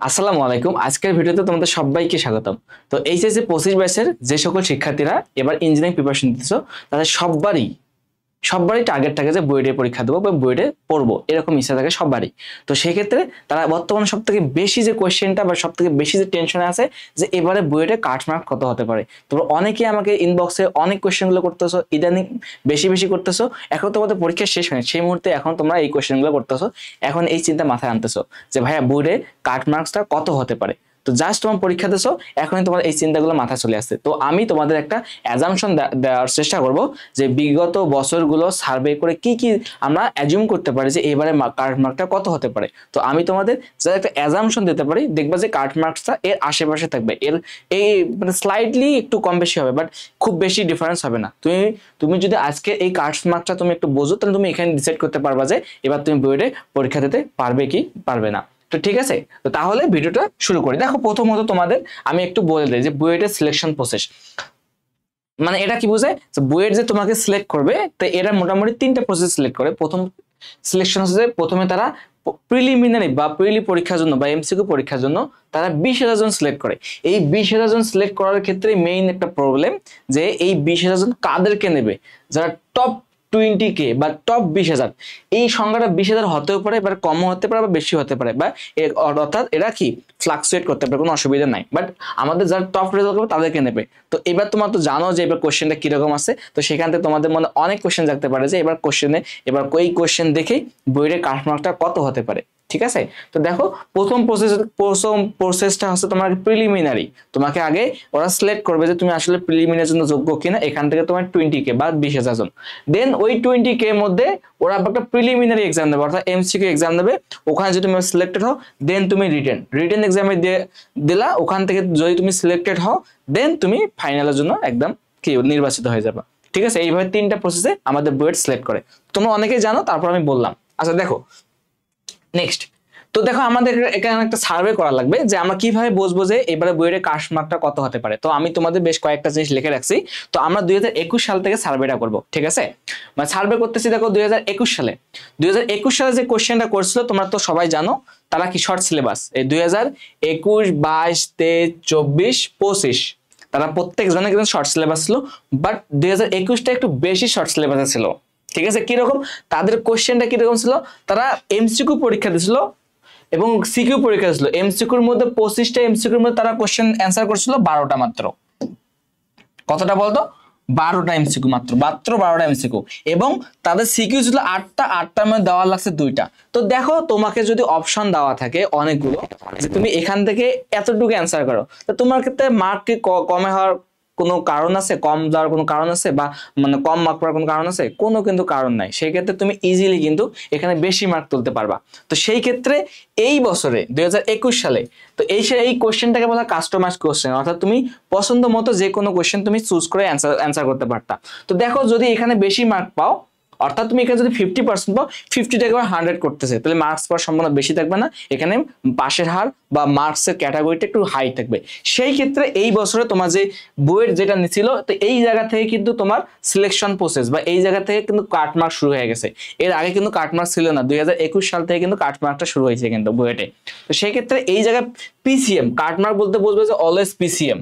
আসসালামু আলাইকুম। আজকের ভিডিওতে তোমাদের সবাইকে স্বাগতম। তো এইচএসসি 25 ব্যাচের যে সকল শিক্ষার্থীরা এবার ইঞ্জিনিয়ারিং প্রিপারেশন দিতেছো তাদের সবারই টার্গেট থাকে যে বুয়েটের পরীক্ষা দেবো বা বুয়েটে পড়বো, এরকম ইচ্ছা থাকে সবারই। তো সেক্ষেত্রে তারা বর্তমানে সব থেকে বেশি যে কোয়েশ্চেনটা বা সব থেকে বেশি যে টেনশনে আছে যে এবারে বুয়েটে কাটমার্ক কত হতে পারে। তোমরা অনেকে আমাকে ইনবক্সে অনেক কোয়েশ্চেনগুলো করতেছো, ইদানিং বেশি বেশি করতেছো। এখন তোমাদের পরীক্ষা শেষ হয়নি, সেই মুহূর্তে এখন তোমরা এই কোয়েশ্চেনগুলো করতেছো, এখন এই চিন্তা মাথায় আনতেছো যে ভাইয়া বুয়েটে কাটমার্কসটা কত হতে পারে। তো জাস্ট তোমার পরীক্ষা দিছো, এখনই তোমার এই চিন্তাগুলো মাথায় চলে আসছে। তো আমি তোমাদের একটা অ্যাজাম্পশন দেওয়ার চেষ্টা করব যে বিগত বছরগুলো সার্ভে করে কি কি আমরা অ্যাজিউম করতে পারি যে এবারে কাট মার্কটা কত হতে পারে। তো আমি তোমাদের যারা একটা অ্যাজাম্পশন দিতে পারি, দেখবা যে কাট মার্কসটা এর আশেপাশে থাকবে, এর এই মানে স্লাইডলি একটু কম বেশি হবে, বাট খুব বেশি ডিফারেন্স হবে না। তুমি যদি আজকে এই কাট মার্কটা তুমি একটু বোঝো, তাহলে তুমি এখানে ডিসাইড করতে পারবা যে এবার তুমি বুয়েটে পরীক্ষা দিতে পারবে কি পারবে না। তো ঠিক আছে, তো তাহলে ভিডিওটা শুরু করি। দেখো, প্রথমত তোমাদের আমি একটু বলে দিই যে বুয়েটের সিলেকশন প্রসেস মানে এটা কি বোঝায়, বুয়েট যে তোমাকে সিলেক্ট করবে, তো এরা মোটামুটি 3টা প্রসেস সিলেক্ট করে। প্রথম সিলেকশন হচ্ছে প্রথমে তারা প্রিলিমিনারি বা প্রিলি পরীক্ষার জন্য বা এমসিকিউ পরীক্ষার জন্য তারা 20,000 জন সিলেক্ট করে। এই 20,000 জন সিলেক্ট করার ক্ষেত্রে মেইন একটা প্রবলেম যে এই 20,000 জন কাদেরকে নেবে, যারা টপ 20K বা টপ 20,000। এই সংখ্যাটা 20,000 হতেও পারে, এবার কমও হতে পারে বা বেশি হতে পারে, বা অর্থাৎ এরা কি ফ্লাকচুয়েট করতে পারে, কোনো অসুবিধা নাই। বাট আমাদের যারা টপ রেজাল্ট করবে তাদেরকে নেবে। তো এবার তোমার তো জানো যে এবার কোশ্চেনটা কিরকম আছে, তো সেখান থেকে তোমাদের মনে অনেক কোশ্চেন জাগতে পারে যে এবার এই কোশ্চেন দেখেই বইয়ের কাটমার্কটা কত হতে পারে। ঠিক আছে, তো দেখো প্রথম প্রসেসটা হচ্ছে তোমার প্রিলিমিনারি। তোমাকে আগে ওরা সিলেক্ট করবে যে তুমি আসলে প্রিলিমিনারির জন্য যোগ্য কিনা, এখান থেকে তোমার 20K বা 20,000 জন। দেন ওই 20K এর মধ্যে ওরা একটা প্রিলিমিনারি এক্সাম দেবে, অর্থাৎ এমসিকিউ এক্সাম দেবে। ওখানে যদি তুমি সিলেক্টেড হও, দেন তুমি রিটেন এক্সামে দিলা, ওখান থেকে যদি তুমি সিলেক্টেড হও, দেন তুমি ফাইনালের জন্য একদম কি নির্বাচিত হয়ে যাবে। ঠিক আছে, এইভাবে 3টা প্রসেসে আমাদের বুয়েট সিলেক্ট করে, তোমরা অনেকেই জানো, তারপর আমি বললাম। আচ্ছা দেখো নেক্সট, তো দেখো আমাদের এখানে একটা সার্ভে করা লাগবে যে আমরা কিভাবে বুঝবো যে এবারে বুয়েটের কাট মার্কটা কত হতে পারে। তো আমি তোমাদের বেশ কয়েকটা জিনিস লিখে রাখছি। তো আমরা 2021 সাল থেকে সার্ভেটা করব। ঠিক আছে, মানে সার্ভে করতেছি। দেখো 2021 সালে যে কোশ্চেনটা করছিল তোমরা তো সবাই জানো, তারা কি শর্ট সিলেবাস, এই 2021, 22, 23, 24, 25 তারা প্রত্যেকজনের কিন্তু শর্ট সিলেবাস ছিল। বাট 2021টা একটু বেশি শর্ট সিলেবাসে ছিল। ঠিক আছে, কিরকম তাদের কোশ্চেনটা কিরকম ছিল, তারা এমসিকিউ পরীক্ষা দিয়েছিল এবং সিকিউ পরীক্ষা দিয়েছিল। এমসিকিউর মধ্যে 25টা এমসিকিউর মধ্যে তারা কোশ্চেন অ্যান্সার করছিল 12টা মাত্র। কতটা বলতো, 12টা এমসিকিউ মাত্র 12টা এমসিকিউ। এবং তাদের সিকিউ ছিল 8টার মধ্যে দেওয়া লাগছে 2টা। তো দেখো, তোমাকে যদি অপশন দেওয়া থাকে অনেকগুলো যে তুমি এখান থেকে এতটুকু অ্যান্সার করো, তো তোমার ক্ষেত্রে মার্ক কি কমে হওয়ার কোনো কারণ আছে, কম যাওয়ার কোনো কারণ আছে, বা মানে কম মার্ক পাওয়ার কোনো কারণ আছে? কোনো কিন্তু কারণ নাই। সেই ক্ষেত্রে তুমি ইজিলি কিন্তু এখানে বেশি মার্ক তুলতে পারবা। তো সেই ক্ষেত্রে এই বছরে 2021 সালে তো এই কোশ্চেনটাকে বলা কাস্টমাইজ কোশ্চেন, অর্থাৎ তুমি পছন্দ মতো যে কোনো কোশ্চেন তুমি চুজ করে অ্যান্সার করতে পারতা। তো দেখো, যদি এখানে বেশি মার্ক পাও, অর্থাৎ তুমি এখানে যদি 50% পাও, 50টাকে 100 করতেছে, তাহলে মার্কস পাওয়ার সম্ভাবনা বেশি থাকবে না, এখানে পাশের হার বা মার্কসের ক্যাটাগরিটা একটু হাই থাকবে। সেই ক্ষেত্রে এই বছরে তোমার যে বুয়েট যেটা নিছিল, তো এই জায়গা থেকে কিন্তু তোমার সিলেকশন প্রসেস বা এই জায়গা থেকে কিন্তু কাটমার্ক শুরু হয়ে গেছে। এর আগে কিন্তু কাটমার্ক ছিল না, 2021 সাল থেকে কিন্তু কাটমার্কটা শুরু হয়েছে কিন্তু বুয়েটে। তো সেই ক্ষেত্রে এই জায়গায় পিসিএম কাটমার্ক বলতে বুঝবে যে অলওয়েজ পিসিএম।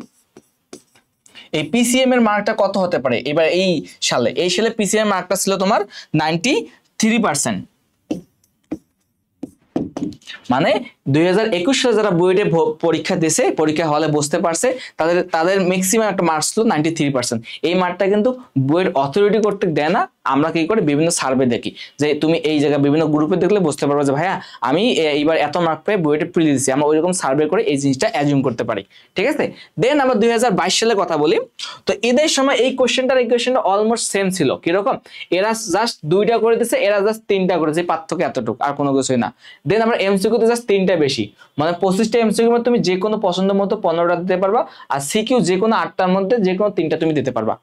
এই পিসিএম এর মার্কটা কত হতে পারে এবার এই সালে পিসিএম মার্কটা ছিল তোমার 93%। মানে 2021 সালে যারা বুয়েটে পরীক্ষা দিয়েছে, পরীক্ষা হলে বসতে পারছে, তাদের ম্যাক্সিমাম একটা মার্কস ছিল 93%। এই মার্কটা কিন্তু বুয়েট অথরিটি কর্তৃক দেয় না, আমরা কি করি বিভিন্ন সার্ভে দেখি যে তুমি এই জায়গায় বিভিন্ন গ্রুপে দেখলে বুঝতে পারবো যে ভাইয়া আমি এইবার এত মার্ক পেয়ে বুয়েটে প্রিলি দিচ্ছি, আমরা ওইরকম সার্ভে করে এই জিনিসটা অ্যাজিউম করতে পারি। ঠিক আছে, দেন আমরা 2022 সালে কথা বলি। তো এদের সময় এই কোশ্চেনটা অলমোস্ট সেম ছিল। কিরকম, এরা জাস্ট 2টা করে দিচ্ছে, এরা জাস্ট 3টা করেছে, পার্থক্য এতটুকু, আর কোনো কিছুই না। দেন আমরা এমসিকিউতে জাস্ট 3টা বেশি, মানে 25টা এমসিকিউ তুমি যে কোনো পছন্দ মতো 15টা দিতে পারবা, আর সিকিউ যে কোনো 8টার মধ্যে যে কোনো 3টা তুমি দিতে পারবা।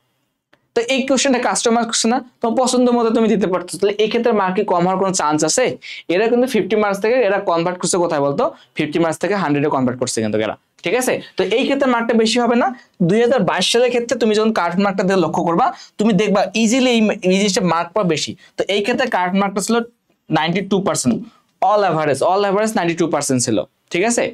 তো এই কোশ্চেনটা কাস্টমার কোশ্চেন না, তোমার পছন্দ মতো তুমি দিতে পারছো, তাহলে এই ক্ষেত্রে মার্ক কি কম হওয়ার কোনো চান্স আছে? এরা কিন্তু 50 মার্কস থেকে এরা কনভার্ট করছে কোথায় বলতো, 50 মার্কস থেকে 100-এ কনভার্ট করছে কিন্তু এরা। ঠিক আছে, তো এই ক্ষেত্রে মার্কটা বেশি হবে না। 2022 সালের ক্ষেত্রে তুমি যখন কাট মার্কটা দিয়ে লক্ষ্য করবা, তুমি দেখবা ইজিলি এই জিনিসটা মার্ক পাওয়া বেশি। তো এই ক্ষেত্রে কাট মার্কটা ছিল 92%, অল এভারেজ 92% ছিল। ঠিক আছে।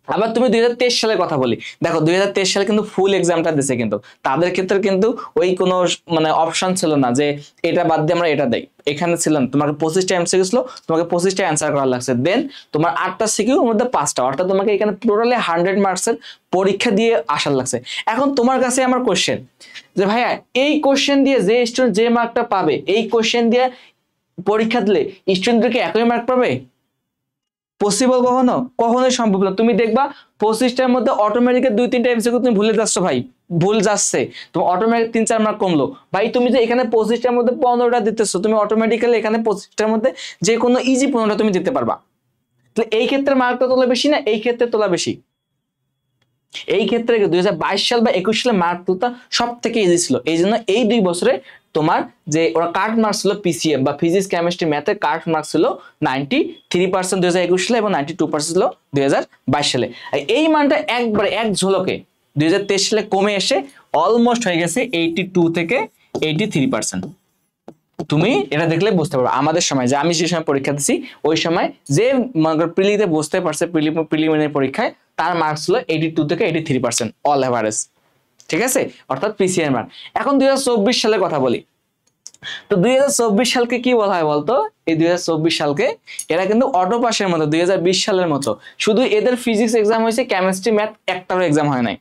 আবার তুমি 2023 সালের কথা বলি, দেখো 2023 সালে কিন্তু ফুল এক্সামটা দিছে, কিন্তু তাদের ক্ষেত্রে কিন্তু ওই কোনো মানে অপশন ছিল না যে এটা বাদ দিয়ে আমরা এটা দেই, এখানে ছিল না, তোমাকে 25টা এমসিকিউ ছিল, তোমাকে 25টা অ্যান্সার করা লাগছে, দেন তোমার 8টা সিকিউর মধ্যে 5টা, অর্থাৎ তোমাকে এখানে টোটালি 100 মার্কসের পরীক্ষা দিয়ে আসার লাগছে। এখন তোমার কাছে আমার কোশ্চেন যে ভাইয়া এই কোশ্চেন দিয়ে যে স্টুডেন্ট যে মার্কটা পাবে, এই কোশ্চেন দিয়ে পরীক্ষা দিলে স্টুডেন্টরা কি একই মার্ক পাবে? পসিবল কখনো? কখনোই সম্ভব না। তুমি দেখবা 25টার মধ্যে অটোমেটিক্যালি 2-3টা এমসিকিউ তুমি ভুলে যাচ্ছ ভাই, ভুল যাচ্ছে, তুমি অটোমেটিক 3-4 মার্ক কমলো ভাই। তুমি যে এখানে 25টার মধ্যে 15টা দিতেছো, তুমি অটোমেটিক্যালি এখানে 25টার মধ্যে যে কোনো ইজি 15টা তুমি দিতে পারবা। তাহলে এই ক্ষেত্রে মার্কটা তোলা বেশি না, এই ক্ষেত্রে তোলা বেশি? এই ক্ষেত্রে 2022 সাল বা 21 সালে মার্ক তুলতা সব থেকে ইজি ছিল। এই জন্য এই 2 বছরে তোমার যে ওরা কাট মার্কস ছিল পিসিএম বা ফিজিক্স কেমিস্ট্রি ম্যাথে কাট মার্কস ছিল 93% 2021 সালে এবং 92% ছিল 2022 সালে। এই মানটা একবারে এক ঝলকে 2023 সালে কমে এসে অলমোস্ট হয়ে গেছে 82 থেকে 83%। তুমি এটা দেখলে বুঝতে পারবে আমাদের সময় যে আমি যে সময় পরীক্ষা দিছি ওই সময় যে প্রিলিতে বসতে পারছে প্রিলিমিনারি পরীক্ষায় তার মার্কস ছিল 82 থেকে 83% অল এভারেজ, ঠিক আছে, অর্থাৎ পিসিএম মার্ক। এখন 2024 সালের কথা বলি, তো 2024 সালকে কি বলা হয় বলতো? এই 2024 সালকে এরা কিন্তু অটো পাসের মতো 2020 সালের মতো, শুধু এদের ফিজিক্স এক্সাম হয়েছে, কেমিস্ট্রি ম্যাথ একটারও এক্সাম হয় নাই।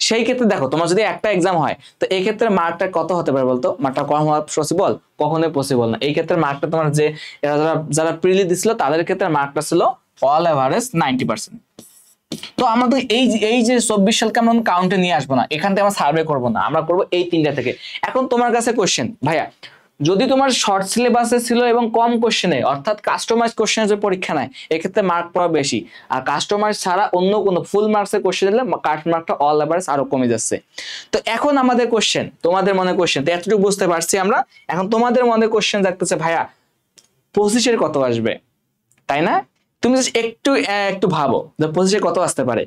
সেই ক্ষেত্রে দেখো তোমার যদি একটা এক্সাম হয় তো এই ক্ষেত্রে মার্কটা কত হতে পারে বলতো? মার্কটা কম হওয়া পসিবল? কখনোই পসিবল না। এই ক্ষেত্রে মার্কটা তোমার যে এরা যারা প্রিলি দিছিল তাদের ক্ষেত্রে মার্কটা ছিল অল এভারেজ 90%। তো আমাদের এই যে 24 সালকে আমরা কাউন্টে নিয়ে আসবো না, এখান থেকে আমরা সার্ভে করবো না, আমরা করবো এই 3টা থেকে। এখন তোমার কাছে কোশ্চেন ভাইয়া, যদি তোমার শর্ট সিলেবাসে ছিল এবং কম কোশ্চেনে অর্থাৎ কাস্টমাইজ কোশ্চেনের যে পরীক্ষা নেয় এক্ষেত্রে মার্ক পাওয়া বেশি, আর কাস্টমাইজ ছাড়া অন্য কোনো ফুল মার্কসের কোশ্চেন দিলে কাট মার্কটা অল এভারেজ আরো কমে যাচ্ছে। তো এখন আমাদের কোশ্চেন, তোমাদের মনে কোশ্চেন তো এতটুকু বুঝতে পারছি আমরা, এখন তোমাদের মনে কোশ্চেন থাকতেছে ভাইয়া 25-এর কত আসবে, তাই না? তুমি একটু ভাবো যে 25-এ কত আসতে পারে,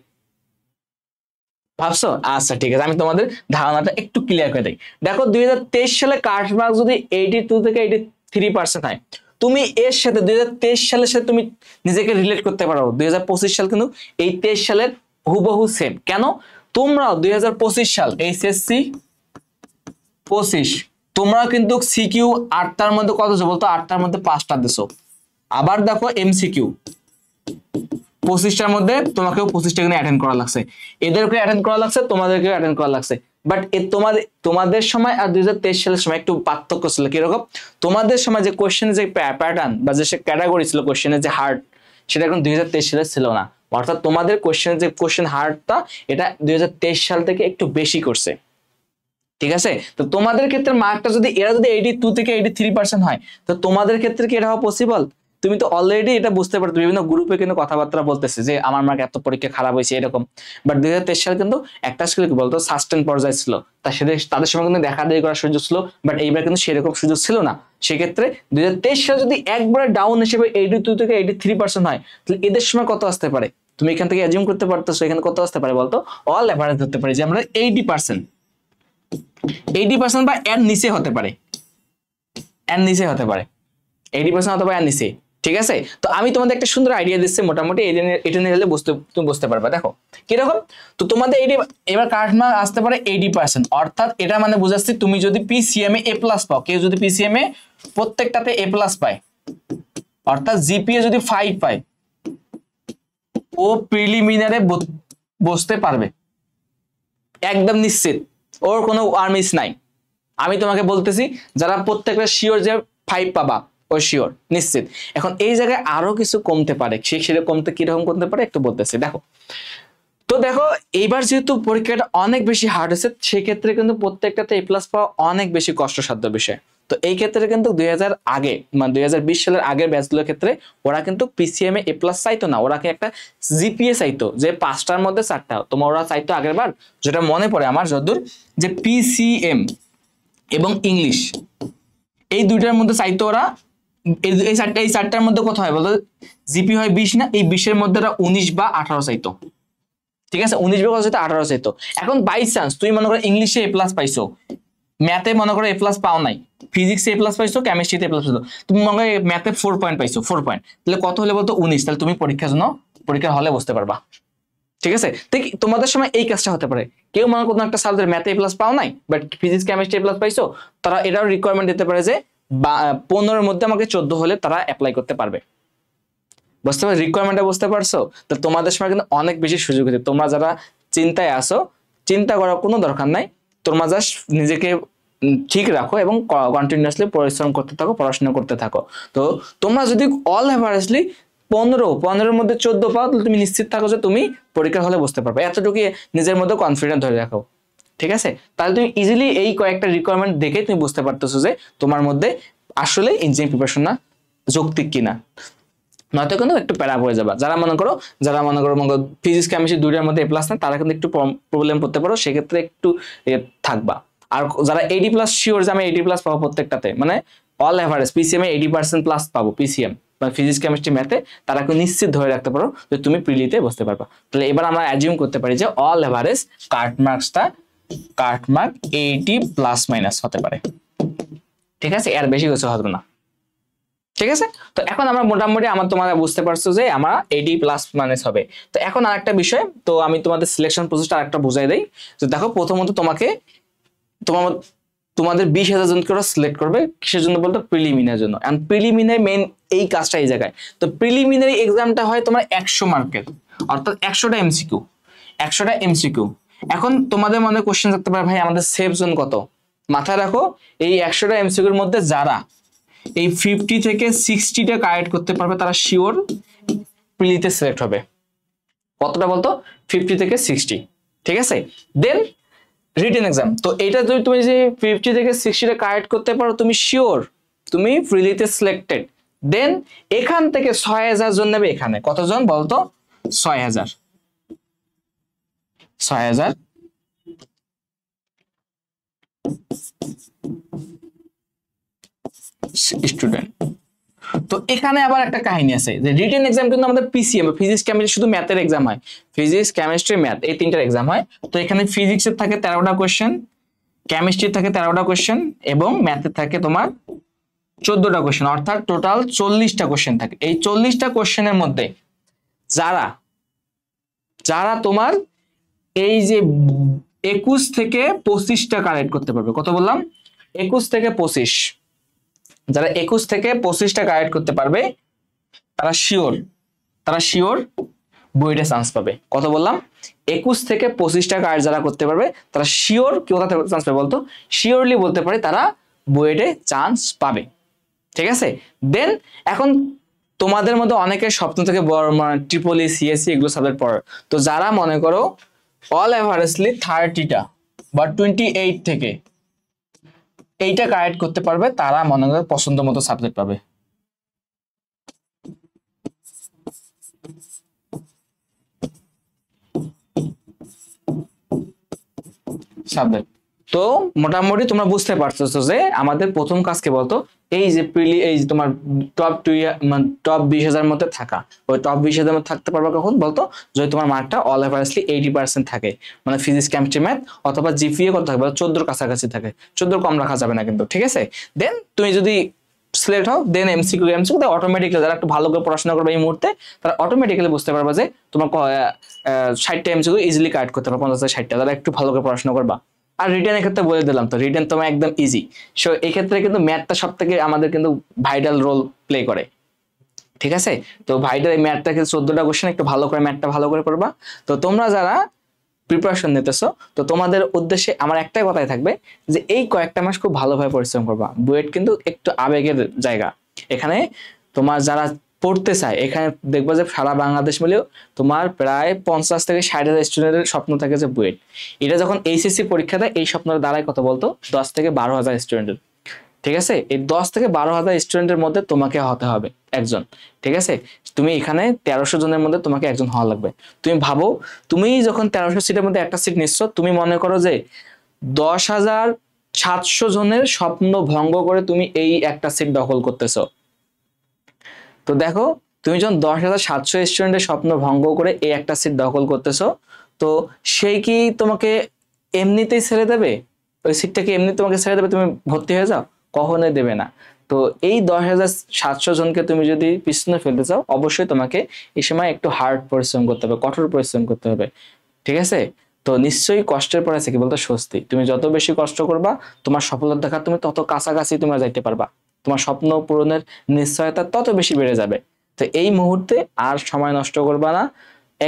ভাবছো? আচ্ছা ঠিক আছে, আমি তোমাদের ধারণাটা একটু ক্লিয়ার করে দিই। দেখো 2023 সালে কাট মার্ক যদি 82 থেকে 83% হয়, তুমি এর সাথে 2023 সালের সাথে তুমি নিজেকে রিলেট করতে পারো। 2025 সাল কিন্তু এই 23 সালের হুবহু সেম। কেন? তোমরাও 2025 সাল এইচএসসি 25 তোমরাও কিন্তু সিকিউ 8টার মধ্যে কত দিছো বলতো? 8টার মধ্যে 5টা দিছো। আবার দেখো এমসিকিউ 25টার মধ্যে তোমাকেও 25টা কিন্তু অ্যাটেন্ড করা লাগছে, এদেরকে অ্যাটেন্ড করা লাগছে, তোমাদেরকেও অ্যাটেন্ড করা লাগছে। বাট তোমাদের সময় আর 2023 সালের সময় একটু পার্থক্য ছিল। কিরকম? তোমাদের সময় যে কোশ্চেনের যে প্যাটার্ন বা যে ক্যাটাগরি ছিল কোশ্চেনের যে হার্ড, সেটা এখন 2023 সালে ছিল না। অর্থাৎ তোমাদের কোশ্চেনের যে কোশ্চেন হার্ডটা এটা 2023 সাল থেকে একটু বেশি করছে, ঠিক আছে? তো তোমাদের ক্ষেত্রে মার্কটা যদি এরা যদি 82 থেকে 83% হয় তো তোমাদের ক্ষেত্রে কি এটা হওয়া পসিবল? তুমি তো অলরেডি এটা বুঝতে পারছো, বিভিন্ন গ্রুপে কিন্তু কথাবার্তা বলতেছে যে আমার মার্ক এত পরীক্ষা খারাপ হয়েছে এরকম। বাট 2023 সালে কিন্তু একটা স্কুল কি বলতো সাস্টেন পর্যায়ে ছিল, তাদের সময় কিন্তু দেখা দেখি করার সুযোগ ছিল, বাট এইবার কিন্তু সেরকম সুযোগ ছিল না। সেক্ষেত্রে 2023 সালে যদি একবারে ডাউন হিসেবে 82 থেকে 83% হয় তাহলে এদের সময় কত আসতে পারে? তুমি এখান থেকে অ্যাজিউম করতে পারতেছো এখানে কত আসতে পারে বলতো? অল এভারেজ ধরতে পারি যে আমরা 80% বা এর নিচে হতে পারে, এর নিচে হতে পারে 80% অথবা এর নিচে, ঠিক আছে? তো আমি তোমাদের একটা সুন্দর আইডিয়া দিচ্ছি, মোটামুটি এটা নিয়ে গেলে তুমি বুঝতে পারবে। দেখো কিরকম, তো তোমাদের এবার কাট মার্ক আসতে পারে 80%, অর্থাৎ এটা মানে বুঝাচ্ছি তুমি যদি পিসিএম এ প্লাস পাও, কেউ যদি পিসিএম এ প্রত্যেকটাতে এ প্লাস পায়, অর্থাৎ জিপিএ যদি 5 পায়, ও প্রিলিমিনারে বসতে পারবে একদম নিশ্চিত, ওর কোনো আর্মিস নাই। আমি তোমাকে বলতেছি যারা প্রত্যেকটা শিওর যে 5 পাবা ও শিওর নিশ্চিত। এখন এই জায়গায় আরো কিছু কমতে পারে, সেটা কমতে কিরকম কমতে পারে একটু বলতেছি। দেখো তো দেখো এইবার যেহেতু পরীক্ষাটা অনেক বেশি হার্ড হয়েছে সেক্ষেত্রে কিন্তু প্রত্যেকটাতে এ প্লাস পাওয়া অনেক বেশি কষ্টসাধ্য বিষয়। তো এই ক্ষেত্রে কিন্তু 2000 আগে মানে 2020 সালের আগের ব্যাচগুলোর ক্ষেত্রে ওরা কিন্তু পিসিএম এ প্লাস চাইতো না, ওরাকে একটা জিপিএ চাইতো যে 5টার মধ্যে 4টা। তোমার ওরা চাইতো আগের বার, যেটা মনে পড়ে আমার যতদূর, যে পিসিএম এবং ইংলিশ এই দুইটার মধ্যে চাইতো ওরা, এই চারটার মধ্যে কত হয় বলতো? জিপি হয় 20 না, এই 20-এর মধ্যে ওরা 19 বা 18 চাইতো, ঠিক আছে? 19 বা 18 চাইতো। এখন বাই চান্স তুমি মনে করো ইংলিশে এ প্লাস পাইছো, ম্যাথে মনে করো এ প্লাস পাও নাই, ফিজিক্সে এ প্লাস পাইছো, কেমিস্ট্রিতে এ প্লাস পাইছো, তুমি মনে করো ম্যাথে 4 পয়েন্ট পাইছো, 4 পয়েন্ট, তাহলে কত হলে বলতো? 19। তাহলে তুমি পরীক্ষার জন্য পরীক্ষার হলে বুঝতে পারবা। ঠিক আছে, ঠিক তোমাদের সময় এই কাজটা হতে পারে, কেউ মনে কোনো একটা সাবজেক্ট ম্যাথে প্লাস পাও নাই, বাট ফিজিক্স কেমিস্ট্রি প্লাস পাইছো, তারা এটাও রিকোয়ারমেন্ট দিতে পারে যে 15-এর মধ্যে আমাকে 14 হলে তারা অ্যাপ্লাই করতে পারবে। বুঝতে পারছো রিকোয়ারমেন্টটা, বুঝতে পারছো? তো তোমাদের সময় কিন্তু অনেক বেশি সুযোগ আছে। তোমরা যারা চিন্তায় আসো, চিন্তা করার কোনো দরকার নাই, তোমরা জাস্ট নিজেকে ঠিক রাখো এবং কন্টিনিউয়াসলি পরিশ্রম করতে থাকো, পড়াশোনা করতে থাকো। তো তোমরা যদি অল এভারেজলি 15-এর মধ্যে 14 পাও, তাহলে তুমি নিশ্চিত থাকো যে তুমি পরীক্ষার হলে বুঝতে পারবে। এতটুকু নিজের মধ্যে কনফিডেন্স ধরে রাখো। ঠিক আছে, তাহলে তুমি ইজিলি এই কয়েকটা রিকোয়ারমেন্ট দেখে তুমি বুঝতে পারতেছো যে তোমার মধ্যে আসলে ইঞ্জিনিয়ারিং প্রিপারেশন না যৌক্তিক কিনা, নয়তো কিন্তু একটু প্যারা পড়ে যাবা। যারা মনে করো ফিজিক্স কেমিস্ট্রি দুইটার মধ্যে এ প্লাস না, তারা কিন্তু একটু প্রবলেম পড়তে পারো, সেক্ষেত্রে একটু থাকবা। আর যারা 80+ শিওর যে আমি 80+ পাবো প্রত্যেকটাতে, মানে অল এভারেজ পিসিএম এ 80% প্লাস পাবো, পিসিএম বা ফিজিক্স কেমিস্ট্রি ম্যাথে, তারা কিন্তু নিশ্চিত ধরে রাখতে পারো যে তুমি প্রিলিতে বসতে পারবা। তাহলে এবার আমরা অ্যাজিউম করতে পারি যে অল এভারেজ কাটমার্ক 80+ হতে পারে। ঠিক আছে, এর বেশি কিছু হবে না। ঠিক আছে, তো এখন আমরা মোটামুটি তোমরা বুঝতে পারছো যে আমার 80+ হবে। তো এখন আরেকটা বিষয়, তো আমি তোমাদের সিলেকশন প্রসেসটা আরেকটা বুঝাই দেই। তো দেখো, প্রথমত তোমাদের 20,000 জনকে ওরা সিলেক্ট করবে, কিসের জন্য বলতো? প্রিলিমিনারির জন্য। এন্ড প্রিলিমিনারি মেইন এই কাজটা এই জায়গায়। তো প্রিলিমিনারি এক্সামটা হয় তোমার 100 মার্কের, অর্থাৎ 100টা এমসিকিউ। এখন তোমাদের মনে কোশ্চেন থাকতে পারে, ভাই আমাদের সেফ জোন কত? মাথায় রাখো, এই 100টা এমসিকিউর মধ্যে যারা এই 50 থেকে 60টা কারেক্ট করতে পারবে, তারা শিওর প্রিলিতে সিলেক্ট হবে। কতটা বলতো? 50 থেকে 60। ঠিক আছে, দেন রিটেন এক্সাম। তো এটা যদি তুমি যে 50 থেকে 60টা কারেক্ট করতে পারো, তুমি শিওর তুমি প্রিলিতে সিলেক্টেড। দেন এখান থেকে 6000 জন নেবে। এখানে কতজন বলতো? 6000 স্টুডেন্ট। তো এখানে আবার একটা কাহিনী আছে যে রিটেন এক্সাম কিন্তু আমাদের পিসিএম, ফিজিক্স কেমিস্ট্রি শুধু ম্যাথের এক্সাম হয়, ফিজিক্স কেমিস্ট্রি ম্যাথ এই তিনটার এক্সাম হয়। তো এখানে ফিজিক্সের থাকে 13টা কোশ্চেন, কেমিস্ট্রির থাকে 13টা কোশ্চেন এবং ম্যাথের থাকে তোমার 14টা কোশ্চেন, অর্থাৎ টোটাল 40টা কোশ্চেন থাকে। এই 40টা কোশ্চেনের মধ্যে যারা তোমার এই যে 21 থেকে 25টা কারেক্ট করতে পারবে, কত বললাম? 21 থেকে 25, যারা 21 থেকে 25টা কারেক্ট করতে পারবে, তারা শিওর বইটা চান্স পাবে। কত বললাম? 21 থেকে 25টা কারেক্ট যারা করতে পারবে, তারা শিওর কোথা থেকে চান্স পাবে বলতো? শিওরলি বলতে পারে তারা বুয়েটে চান্স পাবে। ঠিক আছে, দেন এখন তোমাদের মধ্যে অনেকের স্বপ্ন থেকে বড় ট্রিপল ই, সিএসসি এগুলো সাবজেক্ট পড়ার। তো যারা মনে করো অল এভারেজলি 30টা বা 28 থেকে এইটা কারেক্ট করতে পারবে, তারা মনে করো পছন্দ মতো সাবজেক্ট পাবে। সাবজেক্ট। তো মোটামুটি তোমরা বুঝতে পারতেছো যে আমাদের প্রথম কাজ কি বলতো? এই যে তোমার টপ 20,000 মধ্যে থাকা। ওই টপ 20,000 মধ্যে থাকতে পারবে কখন বলতো? যদি তোমার মার্কটা অল এভারেজলি 80% থাকে, মানে ফিজিক্স কেমিস্ট্রি ম্যাথ, অথবা জিপিএ কত থাকবে? 14 কাছাকাছি থাকে, 14 কম রাখা যাবে না কিন্তু। ঠিক আছে, দেন তুমি যদি সিলেক্ট হও, দেন এমসিকিউ অটোমেটিক্যালি, যারা একটু ভালো করে পড়াশোনা করবে এই মুহূর্তে, তারা অটোমেটিক্যালি বুঝতে পারবে যে তোমার 60টা এমসিকিউ ইজিলি কারেক্ট করতে পারবে, 50 থেকে 60টা, যারা একটু ভালো করে পড়াশোনা করবা। আর রিটেনের ক্ষেত্রে বলে দিলাম, তো রিটেন তোমার একদম ইজি। সো এই ক্ষেত্রে কিন্তু ম্যাথটা সব থেকে আমাদের কিন্তু ভাইটাল রোল প্লে করে। ঠিক আছে, তো ভাইটাল এই ম্যাথটা কিন্তু 14টা কোশ্চেন, একটু ভালো করে ম্যাথটা ভালো করে পড়বা। তো তোমরা যারা প্রিপারেশন নিতেছো, তো তোমাদের উদ্দেশ্যে আমার একটাই কথাই থাকবে যে এই কয়েকটা মাস খুব ভালোভাবে পরিশ্রম করবা। বুয়েট কিন্তু একটু আবেগের জায়গা। এখানে তোমার যারা পড়তে চায়, এখানে দেখবো যে সারা বাংলাদেশ মিলেও তোমার প্রায় 50 থেকে 60,000 স্টুডেন্টের স্বপ্ন থাকে যে বুয়েট। এটা যখন এইচএসসি পরীক্ষা দেয়, এই স্বপ্নের দাঁড়ায় কত বলতো? 10 থেকে 12,000 স্টুডেন্টের। ঠিক আছে, এই 10 থেকে 12,000 স্টুডেন্টের মধ্যে তোমাকে হতে হবে একজন। ঠিক আছে, তুমি এখানে 1300 জনের মধ্যে তোমাকে একজন হওয়া লাগবে। তুমি ভাবো, তুমি যখন 1300 সিটের মধ্যে একটা সিট নিচ্ছ, তুমি মনে করো যে 10,700 জনের স্বপ্ন ভঙ্গ করে তুমি এই একটা সিট দখল করতেছো। তো দেখো, তুমি যখন 10,700 স্টুডেন্টের স্বপ্ন ভঙ্গ করে এই একটা সিট দখল করতেছো, তো সেই কি তোমাকে এমনিতেই ছেড়ে দেবে? ওই সিটটাকে এমনি তোমাকে ছেড়ে দেবে তুমি ভর্তি হয়ে যাও? কখনোই দেবে না। তো এই 10,700 জনকে তুমি যদি পিছনে ফেলতে চাও, অবশ্যই তোমাকে এই সময় একটু হার্ড পরিশ্রম করতে হবে, কঠোর পরিশ্রম করতে হবে, ঠিক আছে? তো নিশ্চয়ই কষ্টের পর আছে কি বলতো স্বস্তি। তুমি যত বেশি কষ্ট করবা, তোমার সফলতা দেখা তুমি তত কাছাকাছি তোমরা যাইতে পারবা, তোমার স্বপ্ন পূরণের নিশ্চয়তা তত বেশি বেড়ে যাবে। তো এই মুহূর্তে আর সময় নষ্ট করবা না,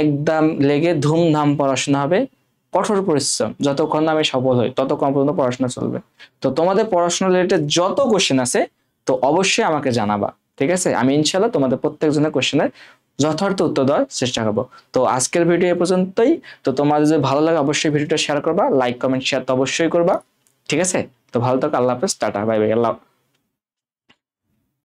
একদম লেগে ধুমধাম পড়াশোনা হবে, কঠোর পরিশ্রম, যতক্ষণ না আমি সফল হই ততক্ষণ পর্যন্ত পড়াশোনা চলবে। তো তোমাদের পড়াশোনা রিলেটেড যত কোশ্চেন আছে তো অবশ্যই আমাকে জানাবা, ঠিক আছে? আমি ইনশাল্লাহ তোমাদের প্রত্যেকজনের কোশ্চেনের যথার্থ উত্তর দেওয়ার চেষ্টা করবো। তো আজকের ভিডিও এ পর্যন্তই। তো তোমাদের যদি ভালো লাগে অবশ্যই ভিডিওটা শেয়ার করবা, লাইক কমেন্ট শেয়ার তো অবশ্যই করবা, ঠিক আছে? তো ভালো থাকো, আল্লাহ হাফেজ, টাটা, বাই বাই, আল্লাহ।